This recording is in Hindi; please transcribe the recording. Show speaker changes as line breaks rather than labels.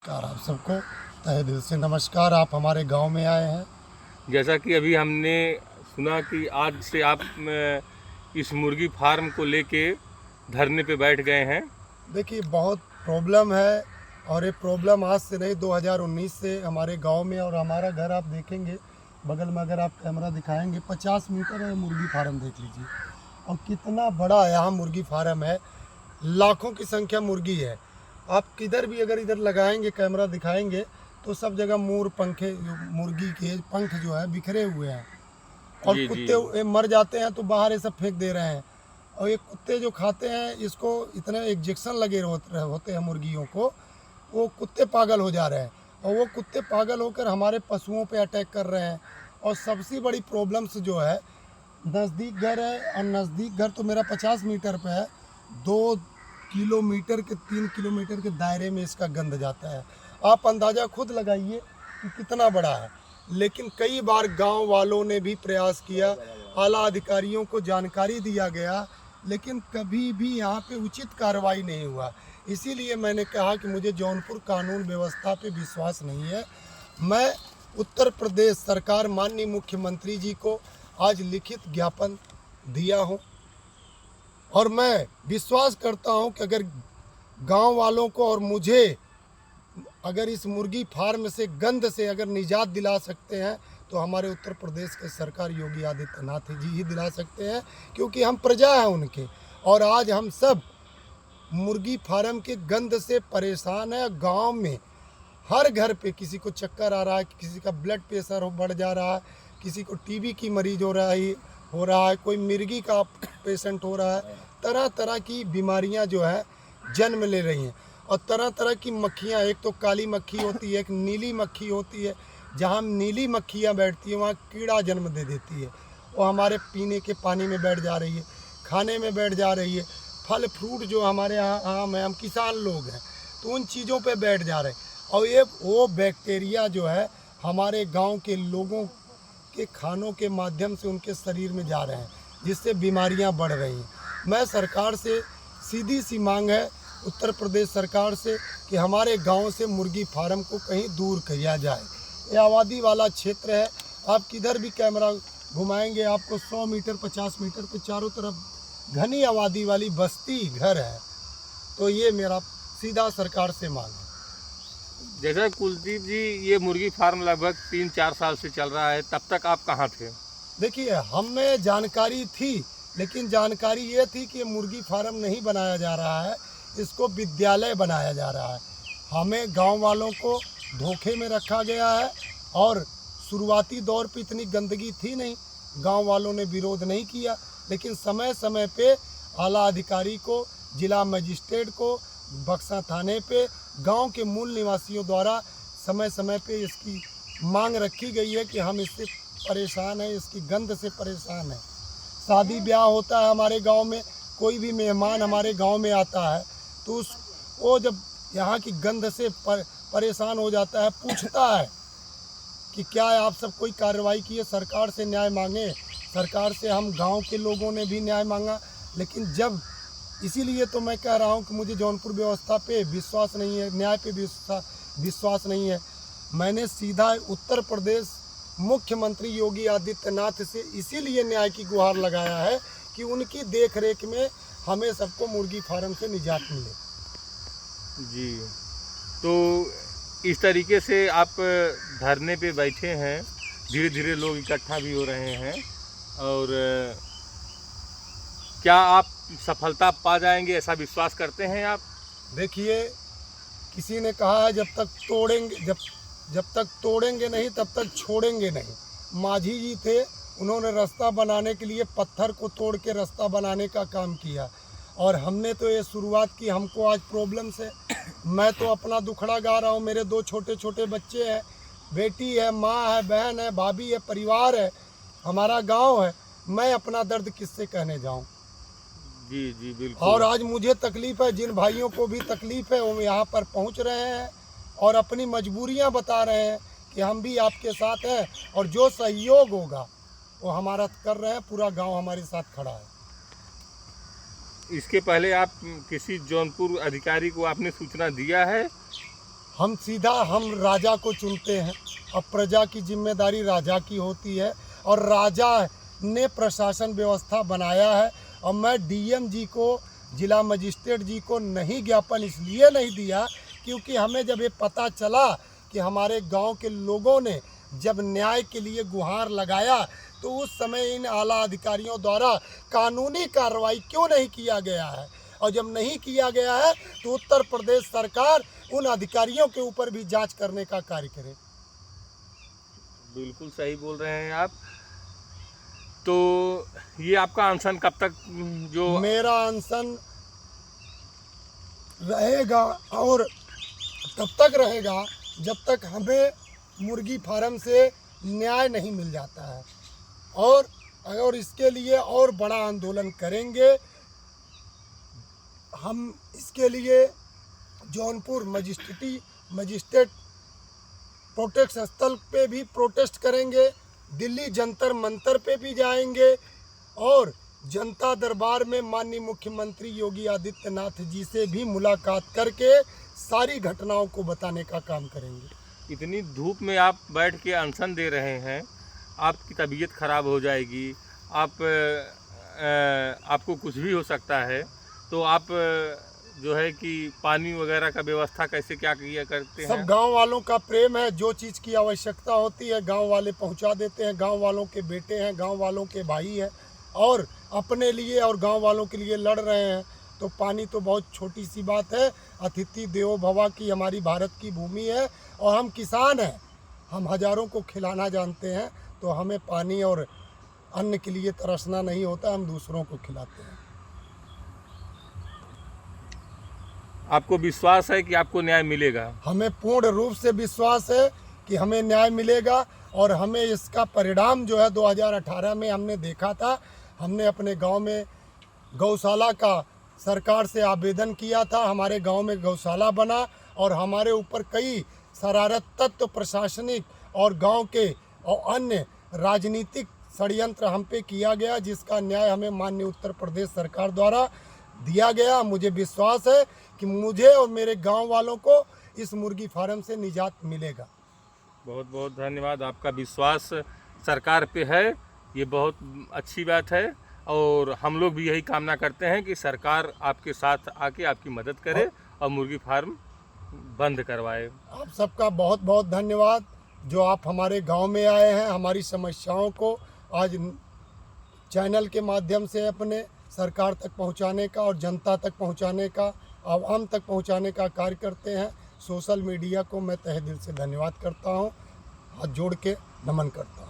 नमस्कार आप सबको, तहे दिल से नमस्कार। आप हमारे गांव में आए हैं।
जैसा कि अभी हमने सुना कि आज से आप इस मुर्गी फार्म को लेके धरने पे बैठ गए हैं।
देखिए, बहुत प्रॉब्लम है और ये प्रॉब्लम आज से नहीं, 2019 से हमारे गांव में। और हमारा घर आप देखेंगे बगल में, अगर आप कैमरा दिखाएंगे 50 मीटर है मुर्गी फार्म, देख लीजिए। और कितना बड़ा यहाँ मुर्गी फार्म है, लाखों की संख्या मुर्गी है। आप किधर भी अगर इधर लगाएंगे कैमरा दिखाएंगे तो सब जगह मोर पंखे, मुर्गी के पंख जो है बिखरे हुए हैं। और
जी जी।
कुत्ते ये मर जाते हैं तो बाहर ये सब फेंक दे रहे हैं। और ये कुत्ते जो खाते हैं, इसको इतने इंजेक्शन लगे होते हैं मुर्गियों को, वो कुत्ते पागल हो जा रहे हैं। और वो कुत्ते पागल होकर हमारे पशुओं पे अटैक कर रहे हैं। और सबसे बड़ी प्रॉब्लम्स जो है, नज़दीक घर है, और नज़दीक घर तो मेरा 50 मीटर पे है, 2 किलोमीटर के 3 किलोमीटर के दायरे में इसका गंद जाता है। आप अंदाज़ा खुद लगाइए कि कितना बड़ा है। लेकिन कई बार गांव वालों ने भी प्रयास किया, आला अधिकारियों को जानकारी दिया गया, लेकिन कभी भी यहाँ पे उचित कार्रवाई नहीं हुआ। इसीलिए मैंने कहा कि मुझे जौनपुर कानून व्यवस्था पे विश्वास नहीं है। मैं उत्तर प्रदेश सरकार, माननीय मुख्यमंत्री जी को आज लिखित ज्ञापन दिया हूँ। और मैं विश्वास करता हूँ कि अगर गांव वालों को और मुझे अगर इस मुर्गी फार्म से, गंद से अगर निजात दिला सकते हैं तो हमारे उत्तर प्रदेश के सरकार योगी आदित्यनाथ जी ही दिला सकते हैं, क्योंकि हम प्रजा हैं उनके। और आज हम सब मुर्गी फार्म के गंद से परेशान हैं। गांव में हर घर पे किसी को चक्कर आ रहा है, किसी का ब्लड प्रेशर बढ़ जा रहा है, किसी को टीबी की मरीज हो रहा है, कोई मिर्गी का पेशेंट हो रहा है। तरह तरह की बीमारियां जो है जन्म ले रही हैं। और तरह तरह की मक्खियाँ, एक तो काली मक्खी होती है, एक नीली मक्खी होती है। जहाँ नीली मक्खियाँ बैठती हैं वहाँ कीड़ा जन्म दे देती है। वो हमारे पीने के पानी में बैठ जा रही है, खाने में बैठ जा रही है। फल फ्रूट जो हमारे यहाँ आम है, हम किसान लोग हैं, तो उन चीज़ों पे बैठ जा रहे हैं। और ये वो बैक्टीरिया जो है हमारे गांव के लोगों के खानों के माध्यम से उनके शरीर में जा रहे हैं, जिससे बीमारियां बढ़ रही हैं। मैं सरकार से सीधी सी मांग है, उत्तर प्रदेश सरकार से, कि हमारे गांव से मुर्गी फार्म को कहीं दूर किया जाए। ये आबादी वाला क्षेत्र है। आप किधर भी कैमरा घुमाएंगे आपको 100 मीटर 50 मीटर पे चारों तरफ घनी आबादी वाली बस्ती घर है। तो ये मेरा सीधा सरकार से मांग है।
जैसा कुलदीप जी, ये मुर्गी फार्म लगभग 3-4 साल से चल रहा है, तब तक आप कहाँ थे?
देखिए, हमें जानकारी थी, लेकिन जानकारी ये थी कि मुर्गी फार्म नहीं बनाया जा रहा है, इसको विद्यालय बनाया जा रहा है। हमें गांव वालों को धोखे में रखा गया है। और शुरुआती दौर पे इतनी गंदगी थी नहीं, गांव वालों ने विरोध नहीं किया। लेकिन समय समय पे आला अधिकारी को, जिला मजिस्ट्रेट को, बक्सा थाने पे गांव के मूल निवासियों द्वारा समय समय पे इसकी मांग रखी गई है कि हम इससे परेशान हैं, इसकी गंध से परेशान हैं। शादी ब्याह होता है हमारे गांव में, कोई भी मेहमान हमारे गांव में आता है तो वो जब यहाँ की गंध से परेशान हो जाता है, पूछता है कि क्या आप सब कोई कार्रवाई की है, सरकार से न्याय मांगे। सरकार से हम गांव के लोगों ने भी न्याय मांगा, लेकिन जब, इसीलिए तो मैं कह रहा हूं कि मुझे जौनपुर व्यवस्था पे विश्वास नहीं है, न्याय पे विश्वास नहीं है। मैंने सीधा उत्तर प्रदेश मुख्यमंत्री योगी आदित्यनाथ से इसीलिए न्याय की गुहार लगाया है कि उनकी देखरेख में हमें सबको मुर्गी फार्म से निजात मिले।
जी, तो इस तरीके से आप धरने पे बैठे हैं, धीरे धीरे लोग इकट्ठा भी हो रहे हैं, और क्या आप सफलता पा जाएंगे, ऐसा विश्वास करते हैं आप?
देखिए, किसी ने कहा है जब तक तोड़ेंगे नहीं तब तक छोड़ेंगे नहीं। माझी जी थे, उन्होंने रास्ता बनाने के लिए पत्थर को तोड़ के रास्ता बनाने का काम किया। और हमने तो ये शुरुआत की, हमको आज प्रॉब्लम से, मैं तो अपना दुखड़ा गा रहा हूँ। मेरे 2 छोटे छोटे बच्चे हैं, बेटी है, माँ है, बहन है, भाभी है, परिवार है, हमारा गांव है। मैं अपना दर्द किससे कहने जाऊँ?
जी जी बिल्कुल।
और आज मुझे तकलीफ़ है, जिन भाइयों को भी तकलीफ़ है वो यहाँ पर पहुँच रहे हैं और अपनी मजबूरियाँ बता रहे हैं कि हम भी आपके साथ हैं, और जो सहयोग होगा वो हमारा कर रहे हैं। पूरा गांव हमारे साथ खड़ा है।
इसके पहले आप किसी जौनपुर अधिकारी को आपने सूचना दिया है?
हम सीधा हम राजा को चुनते हैं। अब प्रजा की जिम्मेदारी राजा की होती है और राजा ने प्रशासन व्यवस्था बनाया है। और मैं डीएम जी को, जिला मजिस्ट्रेट जी को नहीं ज्ञापन इसलिए नहीं दिया क्योंकि हमें जब ये पता चला कि हमारे गांव के लोगों ने जब न्याय के लिए गुहार लगाया तो उस समय इन आला अधिकारियों द्वारा कानूनी कार्रवाई क्यों नहीं किया गया है। और जब नहीं किया गया है तो उत्तर प्रदेश सरकार उन अधिकारियों के ऊपर भी जांच करने का कार्य करे।
बिल्कुल सही बोल रहे हैं आप। तो ये आपका अनशन कब तक जो
मेरा अनशन रहेगा और तब तक रहेगा जब तक हमें मुर्गी फार्म से न्याय नहीं मिल जाता है। और इसके लिए और बड़ा आंदोलन करेंगे हम। इसके लिए जौनपुर मजिस्ट्रेट प्रोटेस्ट स्थल पे भी प्रोटेस्ट करेंगे, दिल्ली जंतर मंतर पे भी जाएंगे और जनता दरबार में माननीय मुख्यमंत्री योगी आदित्यनाथ जी से भी मुलाकात करके सारी घटनाओं को बताने का काम करेंगे।
इतनी धूप में आप बैठ के अनशन दे रहे हैं, आपकी तबीयत खराब हो जाएगी, आपको कुछ भी हो सकता है, तो आप जो है कि पानी वगैरह का व्यवस्था कैसे क्या किया करते हैं?
सब गांव वालों का प्रेम है, जो चीज़ की आवश्यकता होती है गांव वाले पहुंचा देते हैं। गांव वालों के बेटे हैं, गांव वालों के भाई हैं और अपने लिए और गांव वालों के लिए लड़ रहे हैं। तो पानी तो बहुत छोटी सी बात है। अतिथि देवो भव की हमारी भारत की भूमि है और हम किसान हैं, हम हज़ारों को खिलाना जानते हैं। तो हमें पानी और अन्न के लिए तरसना नहीं होता, हम दूसरों को खिलाते हैं।
आपको विश्वास है कि आपको न्याय मिलेगा?
हमें पूर्ण रूप से विश्वास है कि हमें न्याय मिलेगा और हमें इसका परिणाम जो है 2018 में हमने देखा था। हमने अपने गांव में गौशाला का सरकार से आवेदन किया था, हमारे गांव में गौशाला बना और हमारे ऊपर कई शरारत तत्व प्रशासनिक और गांव के और अन्य राजनीतिक षड्यंत्र हम पे किया गया, जिसका न्याय हमें माननीय उत्तर प्रदेश सरकार द्वारा दिया गया। मुझे विश्वास है कि मुझे और मेरे गांव वालों को इस मुर्गी फार्म से निजात मिलेगा।
बहुत बहुत धन्यवाद। आपका विश्वास सरकार पे है, ये बहुत अच्छी बात है और हम लोग भी यही कामना करते हैं कि सरकार आपके साथ आके आपकी मदद करे और मुर्गी फार्म बंद करवाए।
आप सबका बहुत बहुत धन्यवाद जो आप हमारे गांव में आए हैं, हमारी समस्याओं को आज चैनल के माध्यम से अपने सरकार तक पहुंचाने का और जनता तक पहुंचाने का, आवाम तक पहुंचाने का कार्य करते हैं। सोशल मीडिया को मैं तहे दिल से धन्यवाद करता हूं, हाथ जोड़ के नमन करता हूं।